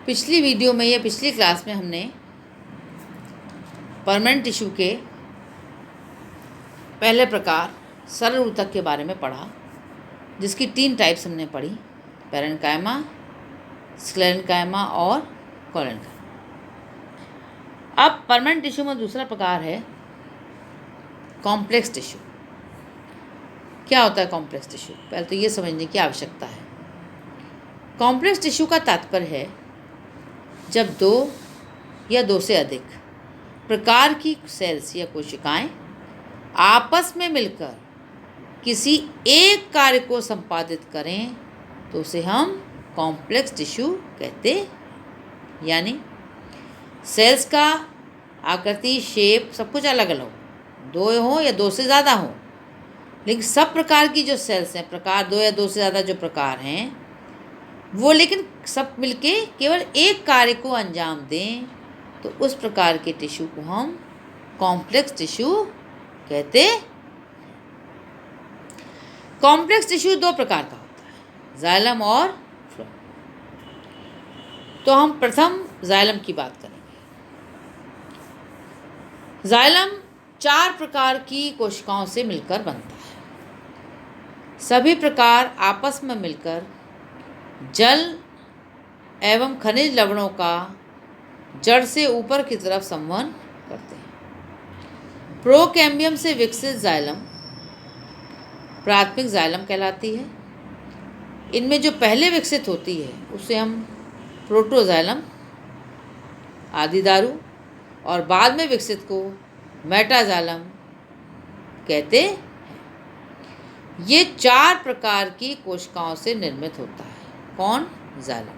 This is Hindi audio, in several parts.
पिछली वीडियो में या पिछली क्लास में हमने परमानेंट टिश्यू के पहले प्रकार सरल ऊतक के बारे में पढ़ा, जिसकी 3 टाइप्स हमने पढ़ी, पैरेन्काइमा, स्क्लेरेन्काइमा और कोलेन्काइमा। अब परमानेंट टिश्यू में दूसरा प्रकार है कॉम्प्लेक्स टिश्यू। क्या होता है कॉम्प्लेक्स टिश्यू? पहले तो ये समझने की आवश्यकता है। कॉम्प्लेक्स टिश्यू का तात्पर्य है जब 2 या 2 से अधिक प्रकार की सेल्स या कोशिकाएं आपस में मिलकर किसी एक कार्य को संपादित करें तो उसे हम कॉम्प्लेक्स टिश्यू कहते हैं। यानी सेल्स का आकृति, शेप सब कुछ अलग अलग हो, 2 हो या 2 से ज़्यादा हो, लेकिन सब प्रकार की जो सेल्स हैं, प्रकार 2 या 2 से ज़्यादा जो प्रकार हैं वो लेकिन सब मिलके केवल एक कार्य को अंजाम दें तो उस प्रकार के टिश्यू को हम कॉम्प्लेक्स टिश्यू कहते। कॉम्प्लेक्स टिश्यू 2 प्रकार का होता है, जाइलम और फ्लोएम। तो हम प्रथम जाइलम की बात करेंगे। जाइलम 4 प्रकार की कोशिकाओं से मिलकर बनता है। सभी प्रकार आपस में मिलकर जल एवं खनिज लवणों का जड़ से ऊपर की तरफ संवहन करते हैं। प्रोकैम्बियम से विकसित जाइलम प्राथमिक जाइलम कहलाती है। इनमें जो पहले विकसित होती है उसे हम प्रोटोजाइलम आदि दारू और बाद में विकसित को मेटाजाइलम कहते हैं। ये 4 प्रकार की कोशिकाओं से निर्मित होता है। कौन? जाइलम,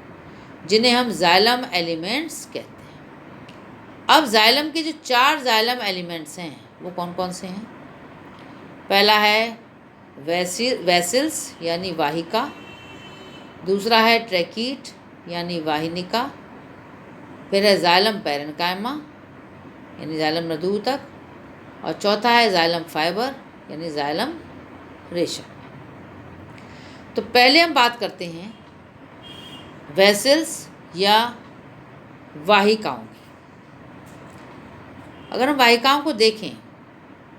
जिन्हें हम जाइलम एलिमेंट्स कहते हैं। अब जाइलम के जो 4 जाइलम एलिमेंट्स हैं वो कौन कौन से हैं? पहला है वेसिल्स यानी वाहिका, दूसरा है ट्रैकीट यानी वाहिनिका, फिर है जाइलम पैरेन्काइमा यानी जाइलम मृदुऊतक, और चौथा है जाइलम फाइबर यानी जाइलम रेशा। तो पहले हम बात करते हैं वेसल्स या वाहिकाओं की। अगर हम वाहिकाओं को देखें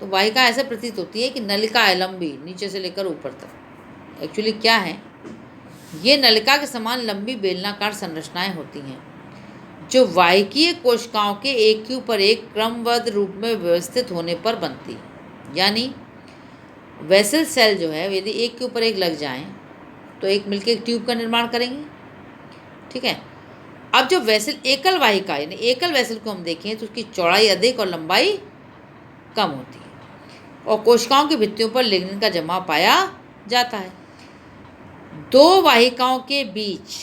तो वाहिका ऐसे प्रतीत होती है कि नलिका है लंबी, नीचे से लेकर ऊपर तक। एक्चुअली क्या है, ये नलिका के समान लंबी बेलनाकार संरचनाएं होती हैं जो वाहिकीय कोशिकाओं के एक के ऊपर एक क्रमबद्ध रूप में व्यवस्थित होने पर बनती है। यानी वेसल सेल जो है यदि एक के ऊपर एक लग जाएं तो एक मिलकर एक ट्यूब का निर्माण करेंगे, ठीक है। अब जो वेसल एकल वाहिका यानी एकल वेसल को हम देखें तो उसकी चौड़ाई अधिक और लंबाई कम होती है और कोशिकाओं की भित्तियों पर लिग्निन का जमाव पाया जाता है। 2 वाहिकाओं के बीच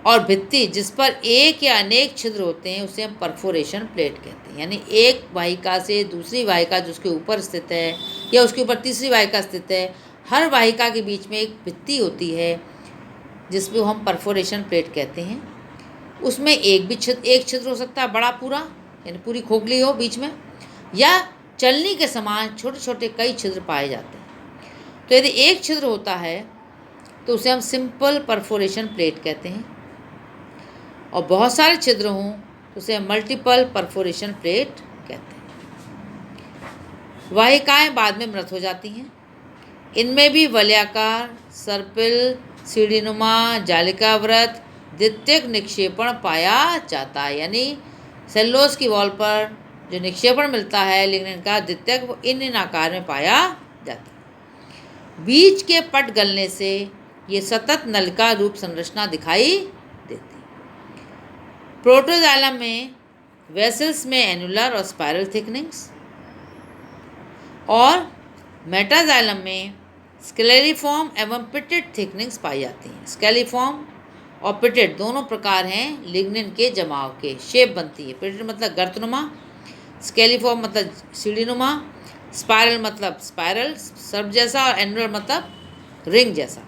और भित्ति जिस पर एक या अनेक छिद्र होते हैं उसे हम परफोरेशन प्लेट कहते हैं। यानी एक वाहिका से दूसरी वाहिका जो उसके ऊपर स्थित है या उसके ऊपर तीसरी वाहिका स्थित है, हर वाहिका के बीच में एक भित्ति होती है जिसमें हम परफोरेशन प्लेट कहते हैं। उसमें एक छिद्र हो सकता है बड़ा पूरा, यानी पूरी खोखली हो बीच में, या चलनी के समान छोटे छोटे कई छिद्र पाए जाते हैं। तो यदि एक छिद्र होता है तो उसे हम सिंपल परफोरेशन प्लेट कहते हैं, और बहुत सारे छिद्र हों तो उसे हम मल्टीपल परफोरेशन प्लेट कहते हैं। वाहिकाएं बाद में मृत हो जाती हैं। इनमें भी वलयाकार, सर्पिल, सीढ़ीनुमा, जालिकावृत, द्वितीयक निक्षेपण पाया जाता है। यानी सेल्यूलोज की वॉल पर जो निक्षेपण मिलता है लिग्निन का द्वितीयक, वो इन आकार में पाया जाता है। बीज के पट गलने से ये सतत नलिका रूप संरचना दिखाई देती है। प्रोटोजाइलम में वेसल्स में एनुलर और स्पाइरल थिकनिंग्स, और मेटाजाइलम में स्केलेरिफॉर्म एवं पिटेट थिकनिंग्स पाई जाती हैं। स्केलिफॉर्म और पिटेट दोनों प्रकार हैं लिग्निन के जमाव के। शेप बनती है, पिटेट मतलब गर्तनुमा, स्केलिफॉर्म मतलब सीढ़ीनुमा, स्पाइरल मतलब स्पाइरल सर्प जैसा, और एनुलर मतलब रिंग जैसा।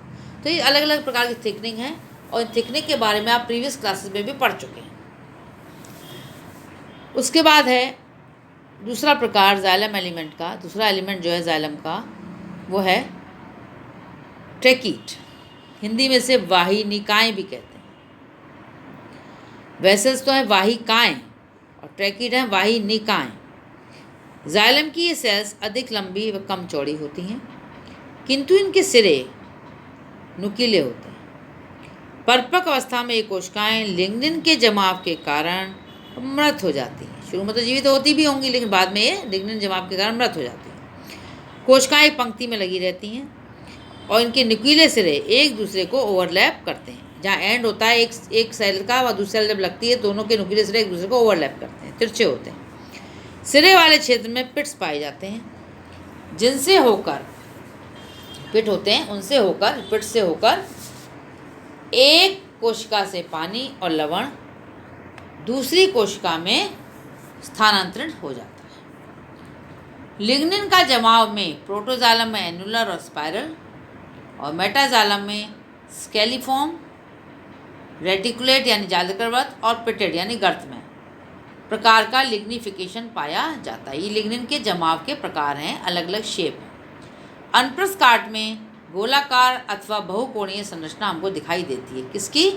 तो ये अलग अलग प्रकार की थिकनिंग है और इन थिकनिंग के बारे में आप प्रीवियस क्लासेस में भी पढ़ चुके हैं। उसके बाद है दूसरा प्रकार जाइलम एलिमेंट का। दूसरा एलिमेंट जो है जाइलम का वो है ट्रैकीट, हिंदी में से वाहिनिकाएं भी कहते हैं। वेसल्स तो हैं वाहिकाएं और ट्रैकिड हैं वाहिनिकाएं। जाइलम की ये सेल्स अधिक लंबी व कम चौड़ी होती हैं, किंतु इनके सिरे नुकीले होते हैं। परिपक्व अवस्था में ये कोशिकाएं लिग्निन के जमाव के कारण मृत हो जाती हैं। शुरू में तो जीवित होती भी होंगी, लेकिन बाद में ये लिग्निन जमाव के कारण मृत हो जाती हैं। कोशिकाएं एक पंक्ति में लगी रहती हैं और इनके नुकीले सिरे एक दूसरे को ओवरलैप करते हैं। जहाँ एंड होता है एक सेल का व दूसरी सेल जब लगती है, दोनों के नुकीले सिरे एक दूसरे को ओवरलैप करते हैं, तिरछे होते हैं। सिरे वाले क्षेत्र में पिट्स पाए जाते हैं, जिनसे होकर पिट होते हैं, उनसे होकर पिट से होकर एक कोशिका से पानी और लवण दूसरी कोशिका में स्थानांतरण हो जाता है। लिग्निन का जमाव में प्रोटोजालम में एनुलर और स्पाइरल और मेटाजालम में स्केलिफॉर्म, रेटिकुलेट यानी जालिकावृत और पिटेड यानी गर्त में प्रकार का लिग्निफिकेशन पाया जाता है। ये लिग्निन के जमाव के प्रकार हैं, अलग अलग शेप हैं। अनप्रस्थ काट में गोलाकार अथवा बहुकोणीय संरचना हमको दिखाई देती है। किसकी?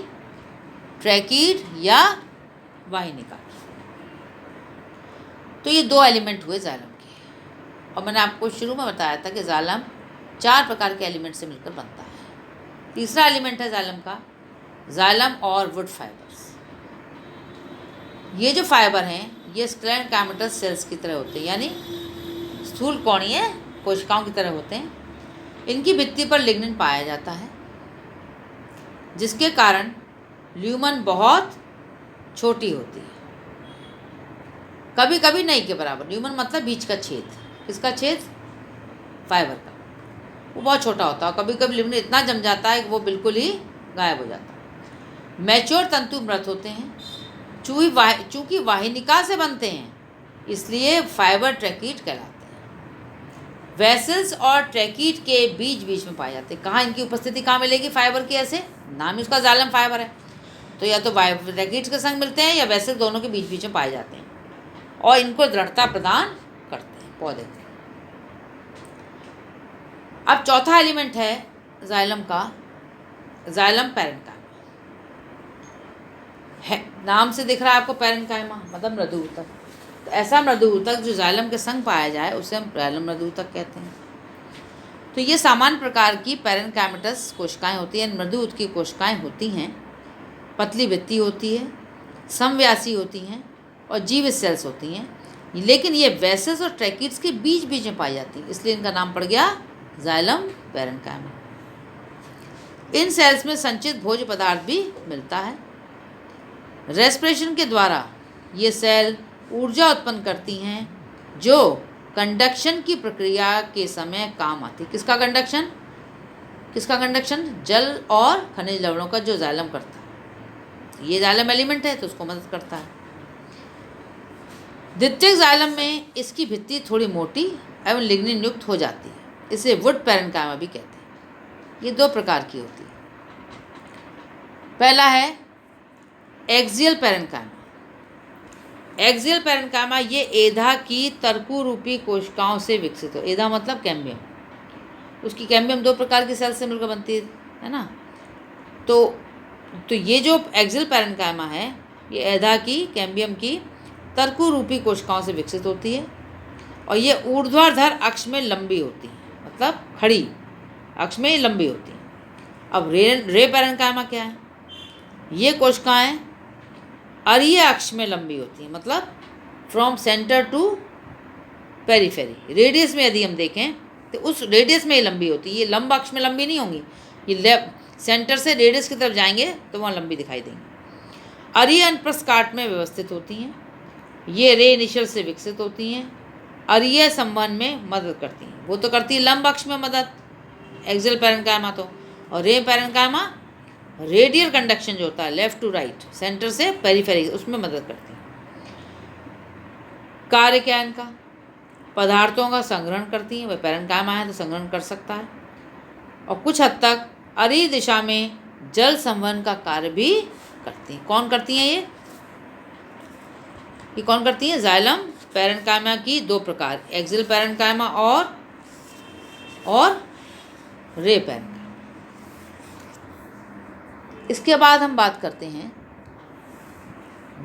ट्रैकीड या वाहिनिका। तो ये दो एलिमेंट हुए जाइलम के, और मैंने आपको शुरू में बताया था कि जाइलम 4 प्रकार के एलिमेंट से मिलकर बनता है। तीसरा एलिमेंट है जाइलम का जाइलम और वुड फाइबर्स। ये जो फाइबर हैं ये स्क्लेरोकाइमेटस सेल्स की तरह होते हैं, यानी स्थूल कोणीय कोशिकाओं की तरह होते हैं। इनकी भित्ति पर लिग्निन पाया जाता है, जिसके कारण ल्यूमन बहुत छोटी होती है, कभी कभी नहीं के बराबर। ल्यूमन मतलब बीच का छेद। किसका छेद? फाइबर का। वो बहुत छोटा होता है, कभी कभी ल्यूमन इतना जम जाता है कि वो बिल्कुल ही गायब हो जाता है। मैच्योर तंतु मृत होते हैं। चूँकि वाहिनिका से बनते हैं, इसलिए फाइबर ट्रैकीड कहलाते हैं। वेसल्स और ट्रैकीड के बीच बीच में पाए जाते हैं। कहाँ इनकी उपस्थिति कहाँ मिलेगी फाइबर की? ऐसे नाम ही उसका जाइलम फाइबर है, तो या तो ट्रैकीड्स के संग मिलते हैं या वेसल दोनों के बीच बीच में पाए जाते हैं और इनको दृढ़ता प्रदान करते हैं पौधे को। अब चौथा एलिमेंट है जाइलम का जाइलम पैरेन्काइमा है। नाम से दिख रहा है आपको पैरेन्काइमा मतलब मृदु ऊतक। तो ऐसा मृदु ऊतक जो जाइलम के संग पाया जाए उसे हम जाइलम मृदु ऊतक कहते हैं। तो ये सामान्य प्रकार की पैरेन्काइमेटस कोशिकाएं होती हैं, मृदु ऊतक की कोशिकाएं होती हैं। पतली भित्ति होती है, समव्यासी होती हैं और जीवित सेल्स होती हैं, लेकिन ये वेसल्स और ट्रैकीड्स के बीच बीच में पाई जाती है, इसलिए इनका नाम पड़ गया जाइलम पैरेन्काइमा। इन सेल्स में संचित भोज्य पदार्थ भी मिलता है। रेस्पिरेशन के द्वारा ये सेल ऊर्जा उत्पन्न करती हैं, जो कंडक्शन की प्रक्रिया के समय काम आती है। किसका कंडक्शन? किसका कंडक्शन? जल और खनिज लवणों का जो जाइलम करता है। ये जाइलम एलिमेंट है तो उसको मदद करता है। द्वितीयक जाइलम में इसकी भित्ति थोड़ी मोटी एवं लिग्निन युक्त हो जाती है, इसे वुड पैरेन्काइमा भी कहते हैं। ये 2 प्रकार की होती है। पहला है एक्सियल पैरेन्काइमा। एक्सियल पैरेन्काइमा ये एधा की तरकु रूपी कोशिकाओं से विकसित हो। एधा मतलब कैम्बियम। उसकी कैम्बियम 2 प्रकार की सेल से मिलकर बनती है ना। तो ये जो एक्सियल पैरेन्काइमा है ये एधा की कैम्बियम की तरकु रूपी कोशिकाओं से विकसित होती है और ये ऊर्ध्वाधर अक्ष में लंबी होती है, मतलब खड़ी अक्ष में लंबी होती है। अब रे पैरेन्काइमा क्या है? ये कोशिकाएं अरीय अक्ष में लंबी होती हैं, मतलब from centre to periphery. Radius में यदि हम देखें तो उस रेडियस में ये लंबी होती है। ये लंब अक्ष में लंबी नहीं होंगी, ये सेंटर से रेडियस की तरफ जाएंगे तो वहाँ लंबी दिखाई देंगी। अरीय अनप्रस्थ काट में व्यवस्थित होती हैं। ये रे इनिशियल से विकसित होती हैं। अरीय संवहन में मदद करती हैं। वो तो करती है लंब अक्ष में मदद, एक्सियल पैरेन्काइमा तो, और रे पैरेन्काइमा रेडियल कंडक्शन जो होता है लेफ्ट टू राइट, सेंटर से पेरिफेरी, उसमें मदद करती है। कार्य क्या है इनका? पदार्थों का संग्रहण करती हैं। वह पैरेन्काइमा है तो संग्रहण कर सकता है, और कुछ हद तक अरीय दिशा में जल संवहन का कार्य भी करती हैं। कौन करती हैं ये कौन करती हैं? जाइलम पैरेन्काइमा की 2 प्रकार, एक्सियल पैरेन्काइमा और रे पैरेन्काइमा। इसके बाद हम बात करते हैं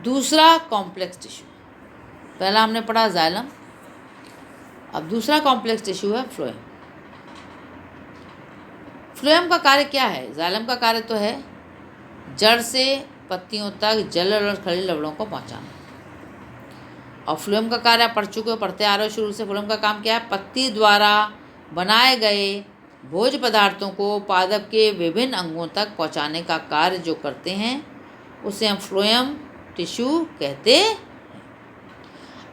दूसरा कॉम्प्लेक्स टिश्यू, पहला हमने पढ़ा जाइलम, अब दूसरा कॉम्प्लेक्स टिश्यू है फ्लोएम। फ्लोएम का कार्य क्या है? जाइलम का कार्य तो है जड़ से पत्तियों तक जल और खनिज लवणों को पहुंचाना, और फ्लोएम का कार्य आप पढ़ चुके हो, पढ़ते आ रहे हो शुरू से। फ्लोएम का काम क्या है? पत्ती द्वारा बनाए गए भोज्य पदार्थों को पादप के विभिन्न अंगों तक पहुंचाने का कार्य जो करते हैं उसे हम फ्लोएम टिश्यू कहते हैं।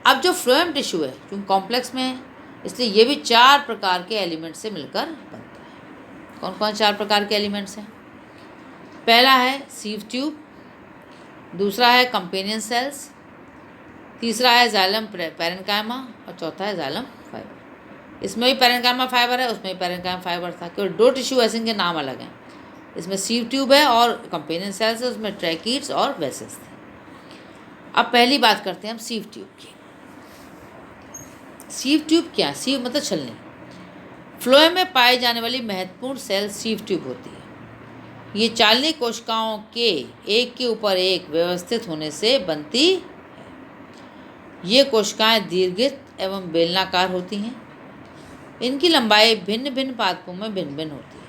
अब जो फ्लोएम टिश्यू है क्योंकि कॉम्प्लेक्स में है, इसलिए ये भी 4 प्रकार के एलिमेंट से मिलकर बनता है। कौन कौन 4 प्रकार के एलिमेंट्स हैं? पहला है सीव ट्यूब, दूसरा है कंपेनियन सेल्स, तीसरा है जाइलम पैरेन्काइमा, और चौथा है जाइलम फाइबर। इसमें भी पैरेन्काइमा फाइबर है, उसमें भी पैरेन्काइमा फाइबर था, केवल 2 टिश्यू ऐसे इनके नाम अलग हैं। इसमें सीव ट्यूब है और कंपेनियन सेल्स है, उसमें ट्रैकीड्स और वेसल्स थे। अब पहली बात करते हैं हम सीव ट्यूब की। सीव ट्यूब क्या? सीव मतलब छलनी। फ्लोएम में पाई जाने वाली महत्वपूर्ण सेल सीव ट्यूब होती है। ये चालनी कोशिकाओं के एक के ऊपर एक व्यवस्थित होने से बनती है। ये कोशिकाएं दीर्घित एवं बेलनाकार होती हैं। इनकी लंबाई भिन्न भिन्न पादपों में भिन्न भिन्न होती है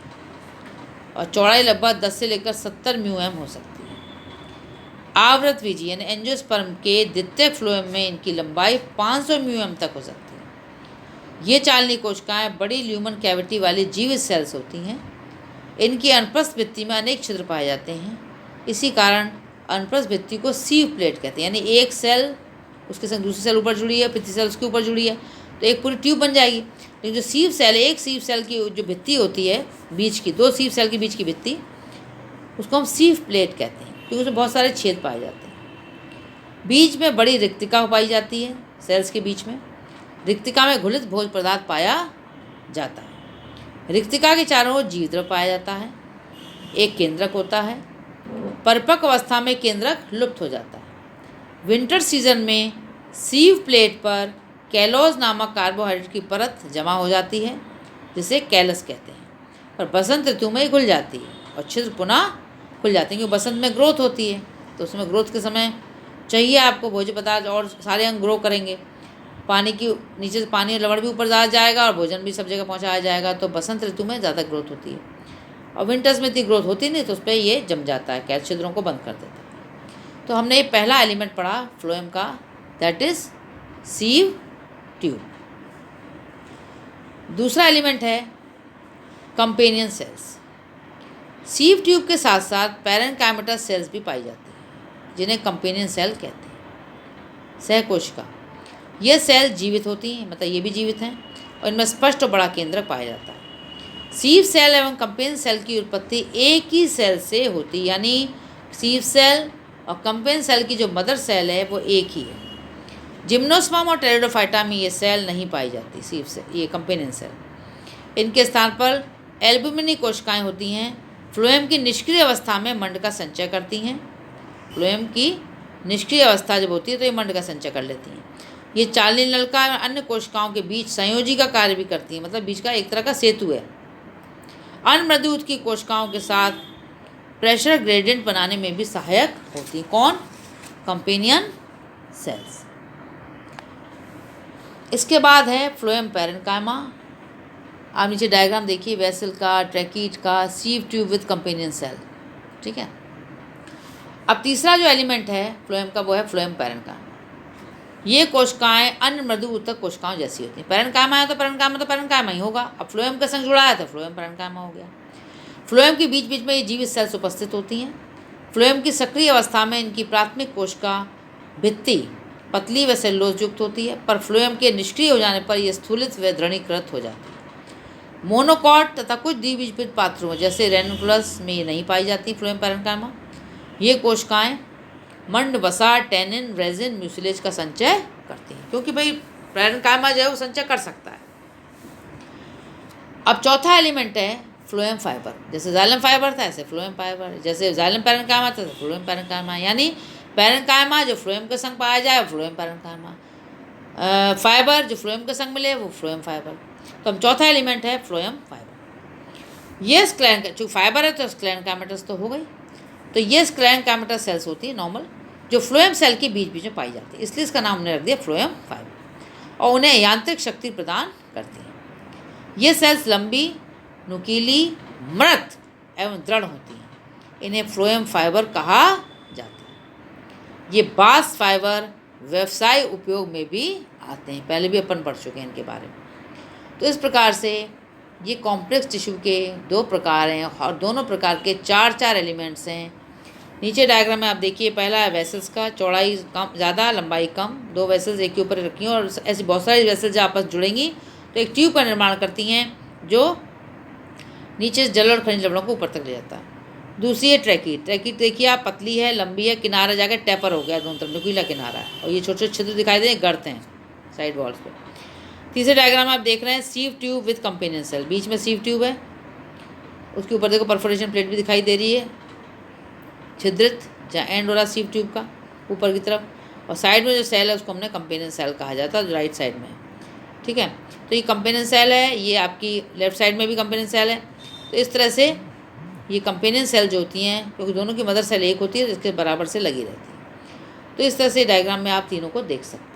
और चौड़ाई लगभग 10 से लेकर 70 म्यूएम हो सकती है। आवृतबीजी यानी एंजियोस्पर्म के द्वितीयक फ्लोएम में इनकी लंबाई 500 म्यूएम तक हो सकती है। ये चालनी कोशिकाएं बड़ी ल्यूमन कैविटी वाली जीवित सेल्स होती हैं। इनकी अनुप्रस्थ भित्ति में अनेक छिद्र पाए जाते हैं। इसी कारण अनुप्रस्थ भित्ति को सीव प्लेट कहते हैं, यानी एक सेल उसके संग दूसरी सेल ऊपर जुड़ी है, पिछली सेल उसके ऊपर जुड़ी है, तो एक पूरी ट्यूब बन जाएगी। लेकिन जो सीव सेल है, एक सीव सेल की जो भित्ति होती है बीच की, 2 सीव सेल के बीच की भित्ति, उसको हम सीव प्लेट कहते हैं क्योंकि उसमें बहुत सारे छेद पाए जाते हैं। बीच में बड़ी रिक्तिका पाई जाती है सेल्स के बीच में। रिक्तिका में घुलित भोज्य पदार्थ पाया जाता है। रिक्तिका के चारों ओर जीव द्रव पाया जाता है। एक केंद्रक होता है। परिपक्व अवस्था में केंद्रक लुप्त हो जाता है। विंटर सीजन में सीव प्लेट पर कैलोज नामक कार्बोहाइड्रेट की परत जमा हो जाती है जिसे कैलस कहते हैं, पर बसंत ऋतु में घुल जाती है और छिद्र पुनः खुल जाते हैं क्योंकि बसंत में ग्रोथ होती है, तो उसमें ग्रोथ के समय चाहिए आपको भोज्य पदार्थ और सारे अंग ग्रो करेंगे। पानी की नीचे से पानी और लवण भी ऊर ज़्यादा जाएगा और भोजन भी सब जगह पहुँचाया जाएगा, तो बसंत ऋतु में ज़्यादा ग्रोथ होती है और विंटर्स में इतनी ग्रोथ होती नहीं, तो उस पर ये जम जाता है, कैल छिद्रों को बंद कर देता है। तो हमने ये पहला एलिमेंट पढ़ा फ्लोएम का, दैट इज सीव ट्यूब। दूसरा एलिमेंट है कंपेनियन सेल्स। सीव ट्यूब के साथ साथ पैरेन्काइमेटस सेल्स भी पाई जाती हैं जिन्हें कंपेनियन सेल कहते हैं। सहकोशिका, ये सेल जीवित होती हैं, मतलब ये भी जीवित हैं और इनमें स्पष्ट और बड़ा केंद्रक पाया जाता है। सीव सेल एवं कंपेनियन सेल की उत्पत्ति एक ही सेल से होती है, यानी सीव सेल और कंपेनियन सेल की जो मदर सेल है वो एक ही है। जिम्नोस्पर्म और टेरिडोफाइटा में ये सेल नहीं पाई जाती, सीव सेल, ये कंपेनियन सेल। इनके स्थान पर एल्ब्यूमिनी कोशिकाएं होती हैं। फ्लोएम की निष्क्रिय अवस्था में मंड का संचय करती हैं। फ्लोएम की निष्क्रिय अवस्था जब होती है तो ये मंड का संचय कर लेती हैं। ये चालनी नलिका और अन्य कोशिकाओं के बीच संयोजी का कार्य भी करती हैं, मतलब बीच का एक तरह का सेतु है। अनमृदुत की कोशिकाओं के साथ प्रेशर ग्रेडियंट बनाने में भी सहायक होती है। कौन? Companion cells. इसके बाद है फ्लोएम पैरेन्काइमा। आप नीचे डायग्राम देखिए, वेसल का, ट्रैकीड का, sieve tube with companion cell, ठीक है। अब तीसरा जो एलिमेंट है फ्लोएम का वो है फ्लोएम पैरेन्काइमा। ये कोशिकाएं अन्य मृदु ऊतक कोशिकाओं जैसी होती हैं। पैरेन्काइमा है तो पैरेन्काइमा ही होगा। अब फ्लोएम के संग जुड़ा है तो फ्लोएम पैरेन्काइमा हो गया। फ्लोएम के बीच बीच में ये जीवित सेल्स उपस्थित होती हैं। फ्लोएम की सक्रिय अवस्था में इनकी प्राथमिक कोशिका भित्ति पतली व सेल्यूलोज युक्त होती है, पर फ्लोएम के निष्क्रिय हो जाने पर यह स्थूलित व दृढ़ीकृत हो जाती है। मोनोकॉट तथा कुछ द्विबीजपत्र पात्रों जैसे रेनुकुलस में ये नहीं पाई जाती फ्लोएम पैरेन्काइमा। ये कोशिकाएं मंड, वसा, टेनिन, रेजिन, म्यूसिलेज का संचय करती हैं, क्योंकि भाई पैरेन्काइमा जो है वो संचय कर सकता है। अब चौथा एलिमेंट है फ्लोएम फाइबर। जैसे जाइलम फाइबर था ऐसे फ्लोएम फाइबर, जैसे जाइलम पैरेन्काइमा था फ्लोएम पैरेन्काइमा, यानी पैरेन्काइमा जो फ्लोएम के संग पाया जाए वो फ्लोएम पैरेन्काइमा, फाइबर जो फ्लोएम के संग मिले वो फ्लोएम फाइबर। तो हम चौथा एलिमेंट है फ्लोएम फाइबर। ये स्क्लेरेन्काइमेटस, जो फाइबर है तो स्क्लेरेन्काइमेटस तो हो गई, तो ये स्क्लेरेन्काइमेटस सेल्स होती है नॉर्मल, जो फ्लोएम सेल के बीच बीच में पाई जाती है, इसलिए इसका नाम उन्होंने रख दिया फ्लोएम फाइबर, और उन्हें यांत्रिक शक्ति प्रदान करती है। ये सेल्स लंबी, नुकीली, मृत एवं दृढ़ होती हैं। इन्हें फ्लोएम फाइबर कहा जाता है। ये बास्ट फाइबर व्यवसाय उपयोग में भी आते हैं, पहले भी अपन पढ़ चुके हैं इनके बारे में। तो इस प्रकार से ये कॉम्प्लेक्स टिश्यू के 2 प्रकार हैं और दोनों प्रकार के 4 एलिमेंट्स हैं। नीचे डायग्राम में आप देखिए, पहला है वेसल्स का, चौड़ाई कम ज़्यादा, लंबाई कम, 2 वेसल्स एक के ऊपर रखी हैं और ऐसी बहुत सारी वेसल्स जब आपस जुड़ेंगी तो एक ट्यूब का निर्माण करती हैं जो नीचे से जल और खनिज लवणों को ऊपर तक ले जाता है। दूसरी है ट्रैकी। ट्रैकी देखिए आप, पतली है, लंबी है, किनारा जाकर टेपर हो गया, दोनों तरफ नुकीला किनारा है, और ये छोटे छोटे छिद्र दिखाई दे, गर्त हैं साइड वॉल्स पे। तीसरे डायग्राम आप देख रहे हैं, sieve tube with companion cell, बीच में सीव ट्यूब है, उसके ऊपर देखो परफोरेशन प्लेट भी दिखाई दे रही है, छिद्रित जहाँ एंड हो रहा सीव ट्यूब का ऊपर की तरफ, और साइड में जो सेल है उसको हमने कंपेनियन सेल कहा जाता है, जो राइट साइड में है। ठीक है, तो ये कंपेनियन सेल है, ये आपकी लेफ्ट साइड में भी कंपेनियन सेल है। तो इस तरह से ये कंपेनियन सेल जो होती हैं, क्योंकि दोनों की मदर सेल एक होती है जिसके बराबर से लगी रहती है। तो इस तरह से डायग्राम में आप तीनों को देख सकते हैं।